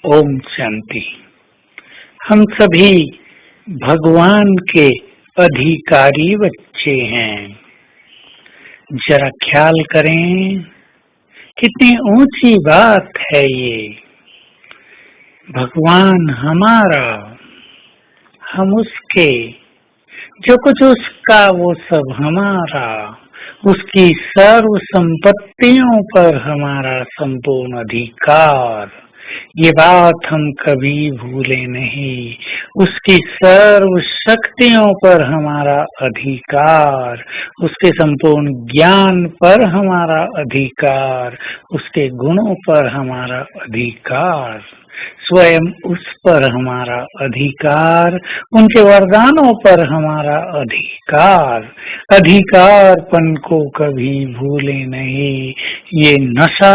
ओम शांति। हम सभी भगवान के अधिकारी बच्चे हैं। जरा ख्याल करें, कितनी ऊंची बात है ये। भगवान हमारा, हम उसके, जो कुछ उसका वो सब हमारा, उसकी सर्व संपत्तियों पर हमारा संपूर्ण अधिकार। ये बात हम कभी भूले नहीं। उसकी सर्व शक्तियों पर हमारा अधिकार, उसके संपूर्ण ज्ञान पर हमारा अधिकार, उसके गुणों पर हमारा अधिकार, स्वयं उस पर हमारा अधिकार, उनके वरदानों पर हमारा अधिकार। अधिकारपन को कभी भूले नहीं। ये नशा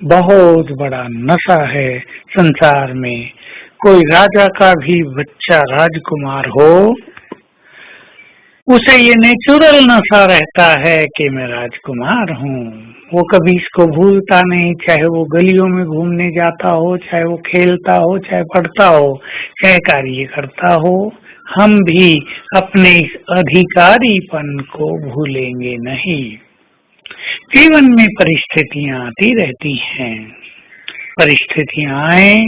बहुत बड़ा नशा है संसार में। कोई राजा का भी बच्चा राजकुमार हो, उसे ये नेचुरल नशा रहता है कि मैं राजकुमार हूँ। वो कभी इसको भूलता नहीं, चाहे वो गलियों में घूमने जाता हो, चाहे वो खेलता हो, चाहे पढ़ता हो, चाहे कार्य करता हो। हम भी अपने इस अधिकारीपन को भूलेंगे नहीं। जीवन में परिस्थितियां आती रहती हैं। परिस्थितियां आए,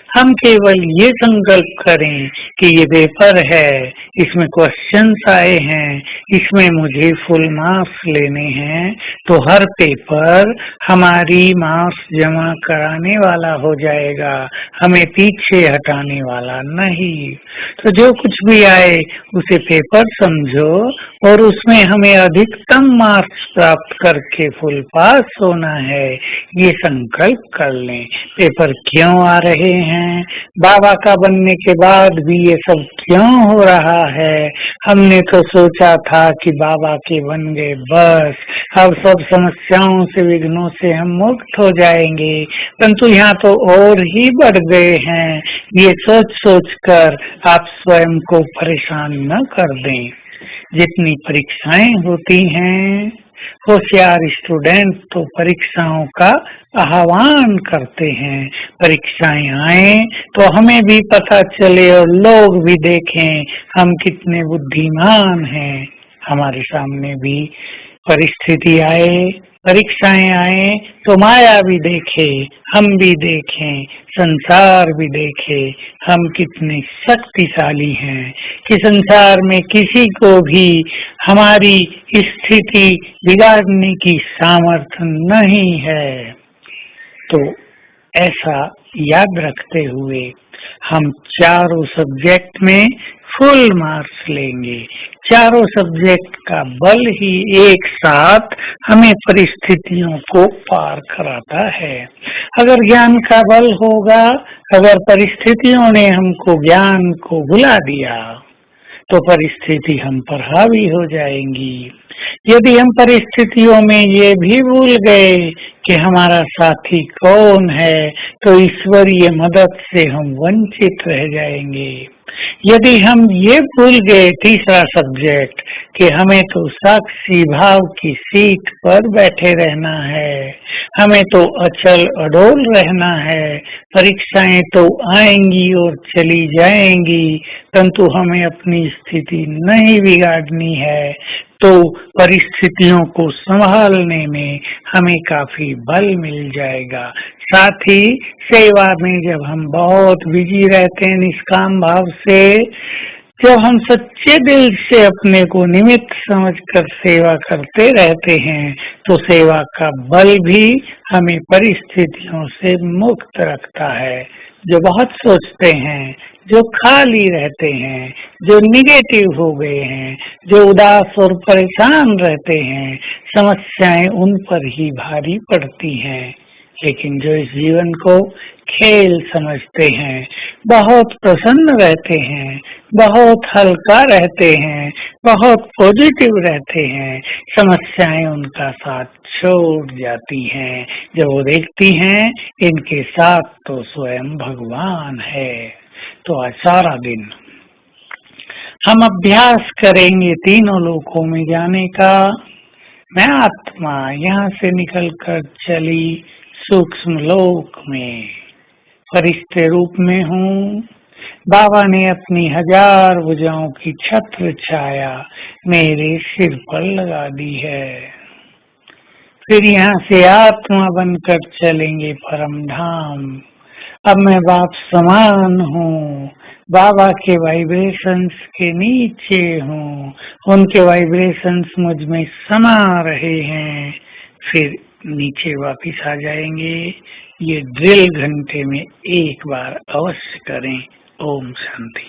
हम केवल ये संकल्प करें कि ये पेपर है, इसमें क्वेश्चंस आए हैं, इसमें मुझे फुल मार्क्स लेने हैं, तो हर पेपर हमारी मार्क्स जमा कराने वाला हो जाएगा, हमें पीछे हटाने वाला नहीं। तो जो कुछ भी आए उसे पेपर समझो और उसमें हमें अधिकतम मार्क्स प्राप्त करके फुल पास होना है, ये संकल्प कर लें। पेपर क्यों आ रहे हैं, बाबा का बनने के बाद भी ये सब क्यों हो रहा है। हमने तो सोचा था कि बाबा के बन गए बस, अब सब समस्याओं से, विघ्नों से हम मुक्त हो जाएंगे, परंतु यहाँ तो और ही बढ़ गए हैं। ये सोच सोच कर आप स्वयं को परेशान न कर दें। जितनी परीक्षाएं होती हैं, होशियार स्टूडेंट तो परीक्षाओं का आह्वान करते हैं। परीक्षाएं आए तो हमें भी पता चले और लोग भी देखें हम कितने बुद्धिमान हैं। हमारे सामने भी परिस्थिति आए, परीक्षाएं आए तो माया भी देखे, हम भी देखें, संसार भी देखे हम कितने शक्तिशाली हैं कि संसार में किसी को भी हमारी स्थिति बिगाड़ने की सामर्थ्य नहीं है। तो ऐसा याद रखते हुए हम चारों सब्जेक्ट में फुल मार्क्स लेंगे। चारों सब्जेक्ट का बल ही एक साथ हमें परिस्थितियों को पार कराता है। अगर ज्ञान का बल होगा, अगर परिस्थितियों ने हमको ज्ञान को भुला दिया, तो परिस्थिति हम पर हावी हो जाएंगी। यदि हम परिस्थितियों में ये भी भूल गए कि हमारा साथी कौन है, तो ईश्वरीय मदद से हम वंचित रह जाएंगे। यदि हम ये भूल गए तीसरा सब्जेक्ट कि हमें तो साक्षी भाव की सीट पर बैठे रहना है, हमें तो अचल अडोल रहना है, परीक्षाएं तो आएंगी और चली जाएंगी, परंतु हमें अपनी स्थिति नहीं बिगाड़नी है, तो परिस्थितियों को संभालने में हमें काफी बल मिल जाएगा। साथ ही सेवा में जब हम बहुत बिजी रहते हैं निष्काम भाव से, जब हम सच्चे दिल से अपने को निमित्त समझकर सेवा करते रहते हैं, तो सेवा का बल भी हमें परिस्थितियों से मुक्त रखता है। जो बहुत सोचते हैं, जो खाली रहते हैं, जो निगेटिव हो गए हैं, जो उदास और परेशान रहते हैं, समस्याएं उन पर ही भारी पड़ती हैं। लेकिन जो इस जीवन को खेल समझते हैं, बहुत प्रसन्न रहते हैं, बहुत हल्का रहते हैं, बहुत पॉजिटिव रहते हैं, समस्याएं उनका साथ छोड़ जाती हैं। जब वो देखती हैं इनके साथ तो स्वयं भगवान है। तो आज सारा दिन हम अभ्यास करेंगे तीनों लोकों में जाने का। मैं आत्मा यहाँ से निकलकर चली सूक्ष्म लोक में, फरिश्ते रूप में हूँ। बाबा ने अपनी 1000 भुजाओं की छत्र छाया मेरे सिर पर लगा दी है। फिर यहाँ से आत्मा बनकर चलेंगे परम धाम। अब मैं बाप समान हूँ, बाबा के वाइब्रेशंस के नीचे हूँ, उनके वाइब्रेशंस मुझ में समा रहे हैं, फिर नीचे वापिस आ जाएंगे। ये ड्रिल घंटे में एक बार अवश्य करें। ओम शांति।